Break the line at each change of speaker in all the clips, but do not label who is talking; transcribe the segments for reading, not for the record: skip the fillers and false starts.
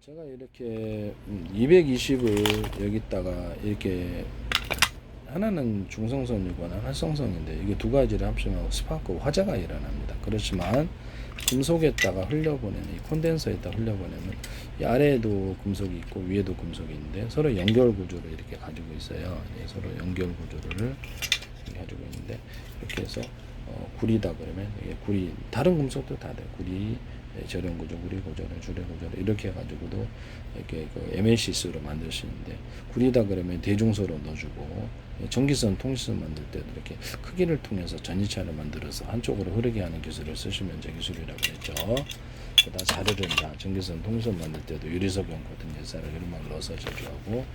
제가 이렇게 220을 여기다가 이렇게 하나는 중성선이거나 활성선인데 이게 두 가지를 합치면 스파크 화재가 일어납니다. 그렇지만 금속에다가 흘려보내는 이 콘덴서에다 흘려보내면 이 아래에도 금속이 있고 위에도 금속이 있는데 서로 연결 구조를 이렇게 가지고 있어요. 서로 연결 구조를 이렇게 가지고 있는데 이렇게 해서 구리다 그러면 이게 구리 다른 금속도 다 돼. 구리 절연 구조, 구리 구조를 줄여 구조를 이렇게 해가지고도 이렇게 그 MLCS로 만들 수 있는데 구리다 그러면 대중소로 넣어주고 전기선 통신선 만들 때도 이렇게 크기를 통해서 전이차를 만들어서 한쪽으로 흐르게 하는 기술을 쓰시면 제 기술이라고 했죠. 그다음 자르는 전기선 통신선 만들 때도 유리석용 같은 예사를 이런만 넣어서 제조하고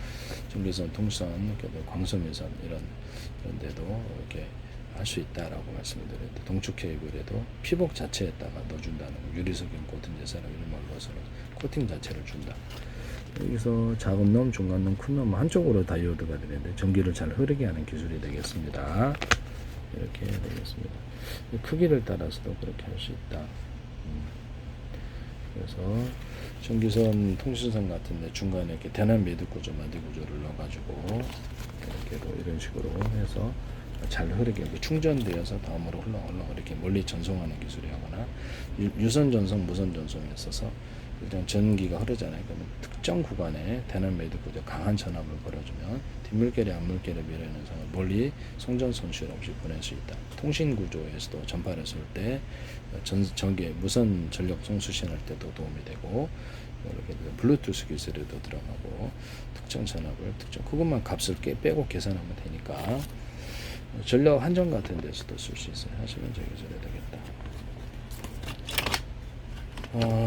전기선 통신선, 광섬유선 이런 데도 이렇게 할 수 있다라고 말씀을 드렸는데 동축 케이블에도 피복 자체에다가 넣어준다는 유리석용 코팅 제사를 이런 말로 넣어서 코팅 자체를 준다. 여기서 작은 놈, 중간 놈, 큰 놈 한쪽으로 다이오드가 되는데 전기를 잘 흐르게 하는 기술이 되겠습니다. 이렇게 되겠습니다. 크기를 따라서도 그렇게 할 수 있다. 그래서 전기선 통신선 같은데 중간에 이렇게 대난 매듭 구조, 마디 구조를 넣어가지고 이런 식으로 해서 잘 흐르게 충전되어서 다음으로 흘러 이렇게 멀리 전송하는 기술이 하거나 유선 전송, 무선 전송에 있어서 일단 전기가 흐르잖아요. 그러면 특정 구간에 대난 매듭 구조 강한 전압을 걸어주면 뒷물결이 앞물결에 밀어내는 상을 멀리 송전 손실 없이 보낼 수 있다. 통신 구조에서도 전파를 쏠 때 전기 무선 전력 송수신할 때도 도움이 되고 이렇게 블루투스 기술에도 들어가고 특정 전압을 그것만 값을 빼고 계산하면 되니까 전력 한정 같은 데서도 쓸 수 있어요. 하시면 저기 써야 되겠다.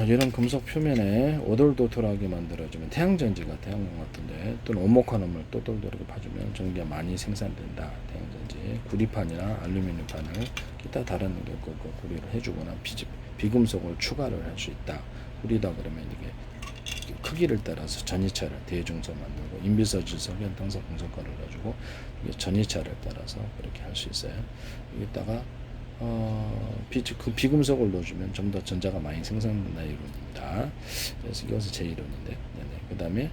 이런 금속 표면에 오돌도돌하게 만들어주면 태양전지가 태양광 같은데 또는 오목한 홈을 또돌돌하게 파주면 전기가 많이 생산된다. 태양전지 구리판이나 알루미늄판을 기타 다른 구리를 해주거나 비금속을 추가를 할 수 있다. 구리다 그러면 이게 크기를 따라서 전이차를 대중소 만들고 인비서질석, 연탕석, 공석가를 넣어주고 전이차를 따라서 그렇게 할 수 있어요. 여기다가 그 비금속을 넣어주면 좀 더 전자가 많이 생산된다 이론입니다. 그래서 이것은 제 이론인데, 그 다음에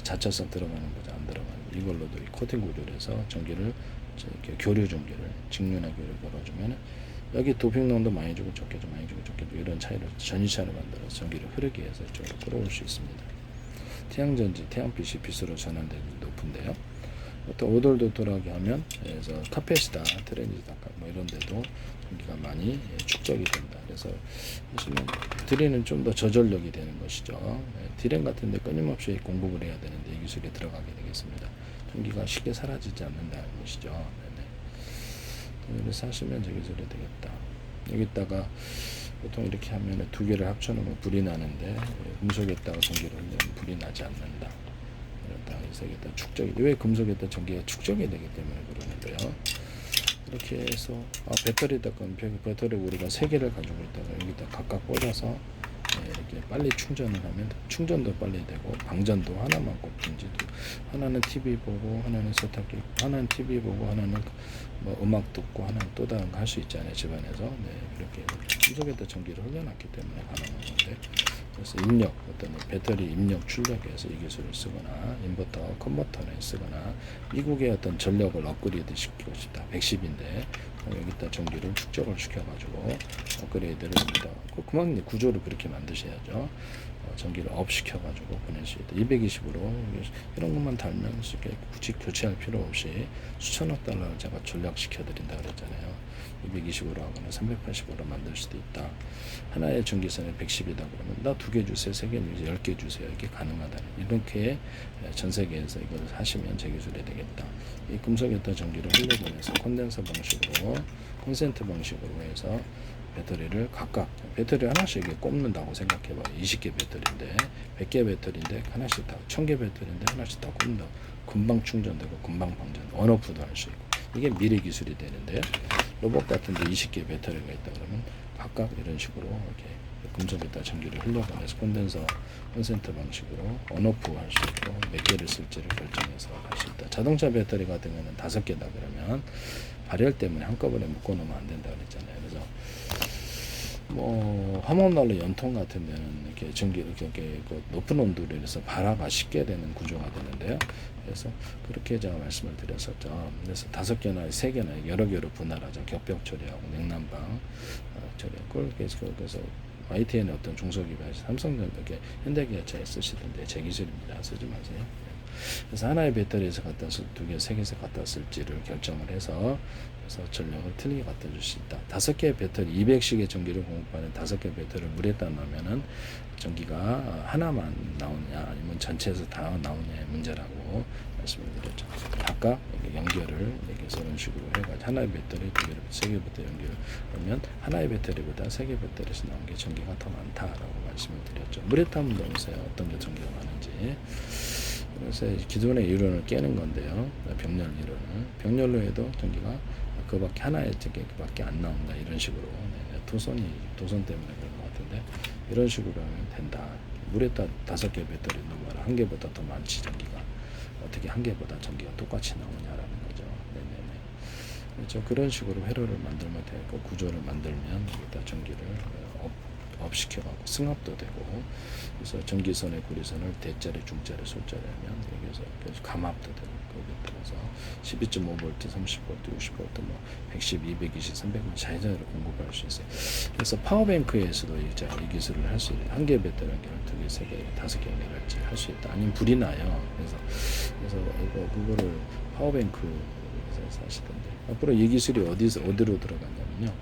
자차선 들어가는 거죠, 안 들어가는 이걸로도 이 코팅 구조를 해서 전기를 이렇게 교류 전기를 직륜화 교류 걸어주면 여기 도핑농도 많이 주고 적게 좀 많이 주고 적게 주고 이런 차이를 전이차를 만들어서 전기를 흐르게 해서 이쪽으로 끌어올 수 있습니다. 태양전지, 태양빛이 빛으로 전환되는 높은데요. 또 오돌도돌하게 하면 그래서 카페시다, 트랜지스타 뭐 이런 데도 전기가 많이 축적이 된다. 그래서 보시면 드릴은 좀 더 저전력이 되는 것이죠. 디램 같은 데 끊임없이 공급을 해야 되는데 이 기술이 들어가게 되겠습니다. 전기가 쉽게 사라지지 않는다는 것이죠. 그래서 하시면 저 기술이 되겠다. 여기다가 보통 이렇게 하면 두 개를 합쳐놓으면 불이 나는데 금속에다가 전기를 흘리면 불이 나지 않는다. 그래서 여기다 축적이 왜 금속에다 전기가 축적이 되기 때문에 그러는데요. 이렇게 해서 배터리에다가 배터리 우리가 세 개를 가지고 있다가 여기다 각각 꽂아서 이렇게 빨리 충전을 하면 충전도 빨리 되고 방전도 하나만 꼽든지 하나는 TV 보고 하나는 세탁기 하나는 TV 보고 하나는 뭐 음악 듣고 하나는 또 다른 거 할 수 있잖아요 집안에서. 이렇게 금속에다 전기를 흘려놨기 때문에 가능한 건데 그래서 입력 어떤 배터리 입력 출력에서 이 기술을 쓰거나 인버터 컨버터를 쓰거나 미국의 어떤 전력을 업그레이드 시키고 싶다 110인데 여기다 전기를 축적을 시켜가지고 업그레이드를 합니다. 그만 구조를 그렇게 만드셔야죠. 전기를 업 시켜가지고 보낼 수 있다. 220으로 이런 것만 달면 쉽게 굳이 교체할 필요 없이 수천억 달러를 제가 전략시켜 드린다 그랬잖아요. 220으로 하거나 380으로 만들 수도 있다. 하나의 전기선에 110이다 그러면 나 2개 주세요, 3개 주세요, 10개 주세요. 이게 가능하다. 이렇게 전 세계에서 이걸 하시면 제 기술이 되겠다. 이 금속에다 전기를 흘려보내서 콘덴서 방식으로 콘센트 방식으로 해서 배터리를 각각 배터리 하나씩 꼽는다고 생각해봐요. 20개 배터리인데 100개 배터리인데 하나씩 다 1000개 배터리인데 하나씩 다 꼽는다. 금방 충전되고 금방 방전 온오프도 할 수 있고 이게 미래 기술이 되는데 로봇 같은데 20개 배터리가 있다 그러면 각각 이런 식으로 이렇게 금속에다 전기를 흘려보내서 콘덴서 콘센트 방식으로 온오프 할 수 있고 몇 개를 쓸지를 결정해서 할 수 있다. 자동차 배터리 같은 경우는 5개다 그러면 발열 때문에 한꺼번에 묶어놓으면 안 된다 그랬잖아요. 그래서 화목난로 연통 같은 데는 이렇게 전기 이렇게 그 높은 온도로 인해서 발화가 쉽게 되는 구조가 되는데요. 그래서 그렇게 제가 말씀을 드렸었죠. 그래서 5개나 3개나 여러 개로 분할하죠. 격벽 처리하고 냉난방 처리하고 그래서 YTN의 어떤 중소기업에서 삼성전자, 현대기아차에 쓰시던데 제 기술입니다. 쓰지 마세요. 그래서 하나의 배터리에서 갖다 쓸 2개, 3개에서 갖다 쓸지를 결정을 해서 그래서 전력을 틀리게 갖다 줄 수 있다. 5개의 배터리, 200씩의 전기를 공급하는 5개의 배터리를 물에다 넣으면은 전기가 하나만 나오느냐 아니면 전체에서 다 나오냐의 문제라고 말씀을 드렸죠. 각각 연결을 이렇게 이런 식으로 해가지고 하나의 배터리, 2개, 3개 배터리 연결을 하면 하나의 배터리보다 3개 배터리에서 나온 게 전기가 더 많다라고 말씀을 드렸죠. 물에다 한번 넣으세요. 어떤 게 전기가 많은지. 그래서 기존의 이론을 깨는 건데요. 병렬 이론을. 병렬로 해도 전기가 그밖에 하나의 전기밖에 안 나온다. 이런 식으로. 도선 때문에 그런 것 같은데 이런 식으로 하면 된다. 물에다 5개 배터리 넣으면 1개보다 더 많지 전기가. 어떻게 1개보다 전기가 똑같이 나오냐라는 거죠. 네네네. 그렇죠. 그런 식으로 회로를 만들면 되고 구조를 만들면 여기다 전기를 업시켜가고 승합도 되고 그래서 전기선의 구리선을 대자리, 중자리, 소자리 하면 여기서 계속 감압도 되고 거기에 따라서 12.5V, 30V, 60V, 110, 220, 300V 자유자재로 공급할 수 있어요. 그래서 파워뱅크에서도 이 기술을 할 수 있어요. 1개 배터리 연결을 2개, 3개, 5개 연결할지 할 수 있다. 아니면 불이 나요. 그래서 그거를 파워뱅크에서 하시던데 앞으로 이 기술이 어디로 들어갔냐면요.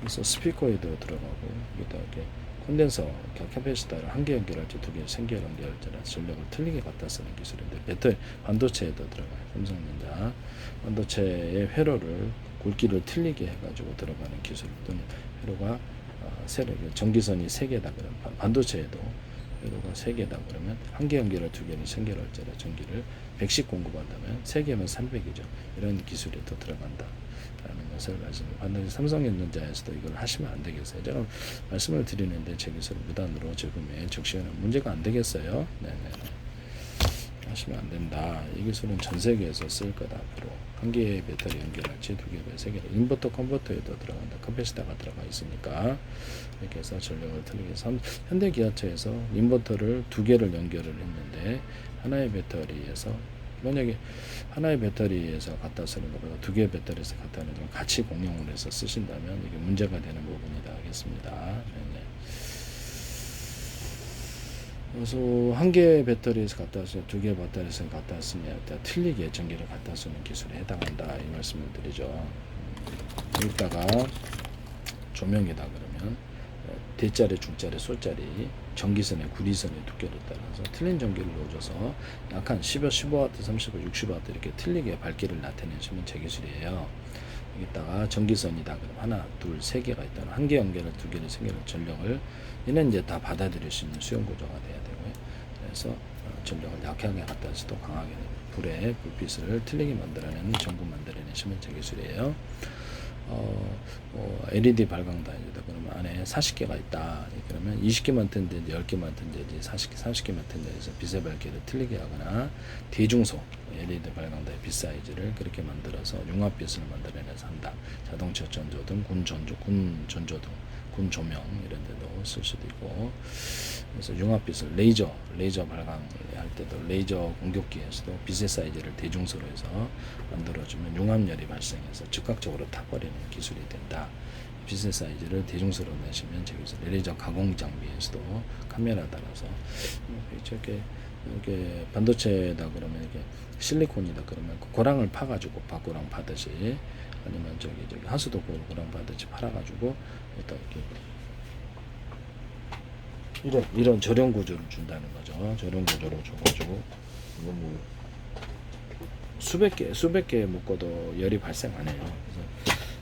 그래서 스피커에도 들어가고 여기다 이렇게 콘덴서, 캐패시터를 1개 연결할지 2개, 3개 연결할지 전력을 틀리게 갖다 쓰는 기술인데 배터리 반도체에도 들어가요. 삼성전자 반도체의 회로를 굵기를 틀리게 해가지고 들어가는 기술 또는 회로가 전기선이 3개다 그러면 반도체에도 회로가 3개다 그러면 1개 연결을 2개를 3개를 할지라 전기를 100씩 공급한다면 3개면 300이죠. 이런 기술이 또 들어간다. 라는 것을 반드시 삼성전자에서도 이걸 하시면 안 되겠어요. 제가 말씀을 드리는데 제 기술을 무단으로 적으면 적시하는 문제가 안 되겠어요. 네네. 하시면 안 된다. 이 기술은 전 세계에서 쓸 거다. 앞으로 1개의 배터리 연결할지 2개, 3개 인버터 컨버터에도 들어간다. 캐패시터가 들어가 있으니까 이렇게 해서 전력을 틀리게 해서 현대기아차에서 인버터를 2개를 연결을 했는데 하나의 배터리에서 만약에 하나의 배터리에서 갖다 쓰는 것보다 2개의 배터리에서 갖다 쓰는 걸 같이 공용을 해서 쓰신다면 이게 문제가 되는 부분이다 하겠습니다. 네네. 그래서 1개의 배터리에서 갖다 쓰고 2개의 배터리에서 갖다 쓰면 틀리게 전기를 갖다 쓰는 기술에 해당한다 이 말씀을 드리죠. 여기다가 조명이다 그러면 대자리, 중자리, 소자리 전기선의 구리선의 두께를 따라서 틀린 전기를 넣어줘서 약한 15W, 30W, 60W 이렇게 틀리게 밝기를 나타내시면 제 기술이에요. 여기다가 전기선이다 그럼 하나, 둘, 3개가 있다면 1개 연결을 2개를 3개를 전력을 얘는 이제 다 받아들일 수 있는 수용 구조가 돼야 되고요. 그래서 전력을 약하게 갖다 서도 강하게 불에 불빛을 틀리게 만들어내는 전구 만들어내시면 제 기술이에요. LED 발광단이다 그러면 안에 40개가 있다. 그러면 20개만 튼지 10개만 튼지 30개만 튼지에서 빛의 밝기를 틀리게 하거나 대중소 LED 발광단의 빛 사이즈를 그렇게 만들어서 융합빛을 만들어내서 한다. 자동차 전조등, 군 전조등, 군 조명 이런 데도 쓸 수도 있고 그래서 융합빛을 레이저 발광 할 때도 레이저 공격기에서도 빛의 사이즈를 대중소로 해서 만들어주면 융합열이 발생해서 즉각적으로 타버리는 기술이 된다. 빛의 사이즈를 대중소로 내시면 저기서 레이저 가공 장비에서도 카메라 달아서 이렇게 반도체다 그러면 이렇게 실리콘이다 그러면 고랑을 파가지고 박고랑 파듯이 아니면 저기 하수도 고랑 파듯이 팔아가지고 일단 이렇게 이런 저렴 구조를 준다는 거죠. 저렴 구조를 줘가지고 이거 뭐 수백 개 묶어도 열이 발생 안 해요.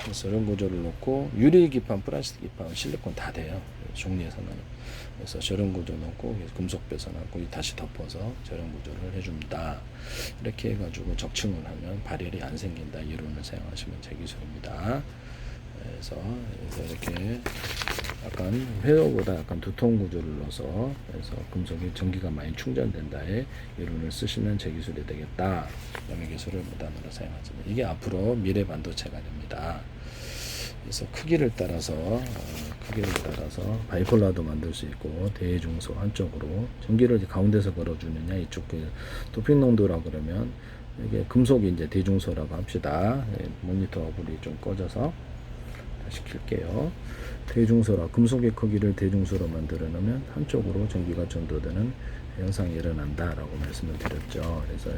그래서 저런 구조를 놓고 유리 기판, 플라스틱 기판, 실리콘 다 돼요. 종류에서는. 그래서 저런 구조 놓고 금속 배선하고 다시 덮어서 저런 구조를 해줍니다. 이렇게 해가지고 적층을 하면 발열이 안 생긴다. 이론을 사용하시면 제 기술입니다. 그래서 이렇게 약간 회로보다 약간 두통 구조를 넣어서 그래서 금속이 전기가 많이 충전된다에 이론을 쓰시면 제 기술이 되겠다. 그다음에 기술을 무단으로 사용하지만 이게 앞으로 미래 반도체가 됩니다. 그래서 크기를 따라서 바이폴라도 만들 수 있고 대중소 한쪽으로 전기를 이제 가운데서 걸어주느냐 이쪽 도핑 농도라 그러면 이게 금속이 이제 대중소라고 합시다. 모니터가 불이 좀 꺼져서 다시 킬게요. 대중소라 금속의 크기를 대중소로 만들어 놓으면 한쪽으로 전기가 전도되는 현상이 일어난다라고 말씀을 드렸죠. 그래서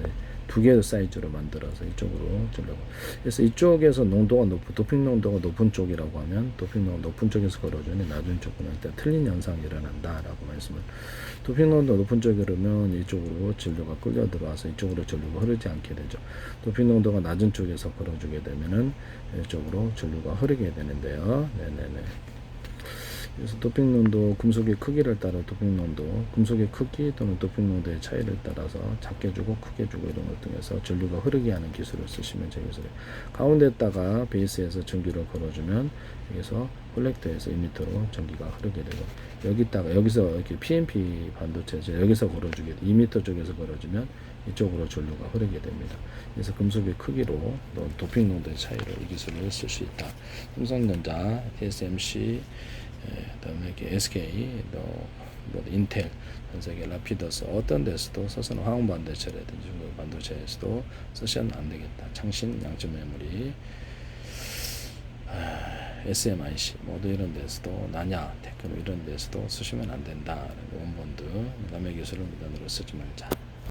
두 개의 사이즈로 만들어서 이쪽으로 주려고. 그래서 이쪽에서 농도가 도핑 농도가 높은 쪽이라고 하면 도핑 농도 높은 쪽에서 걸어주니 낮은 쪽은 일단 틀린 현상이 일어난다라고 말씀을. 도핑 농도 높은 쪽에 그러면 이쪽으로 전류가 끌려 들어와서 이쪽으로 전류가 흐르지 않게 되죠. 도핑 농도가 낮은 쪽에서 걸어주게 되면은 이쪽으로 전류가 흐르게 되는데요. 네네네. 그래서 도핑 농도, 금속의 크기를 따라 도핑 농도, 금속의 크기 또는 도핑 농도의 차이를 따라서 작게 주고 크게 주고 이런 것 등에서 전류가 흐르게 하는 기술을 쓰시면 되겠어요. 가운데에다가 베이스에서 전기를 걸어주면 여기서 콜렉터에서 이미터로 전기가 흐르게 되고 여기서 이렇게 PNP 반도체 여기서 걸어주게 2m 쪽에서 걸어주면 이쪽으로 전류가 흐르게 됩니다. 그래서 금속의 크기로 도핑 농도의 차이로 이 기술을 쓸 수 있다. 삼성전자, TSMC 그다음에 이렇게 SK, 인텔, 전 세계 라피더스 어떤 데서도 써서는 화학 반도체라든지 중국 반도체에서도 쓰시면 안 되겠다. 창신 양적 메모리, SMIC 모두 이런 데서도 나냐, 테크노 이런 데서도 쓰시면 안 된다. 원본드 남의 기술을 무단으로 쓰지 말자.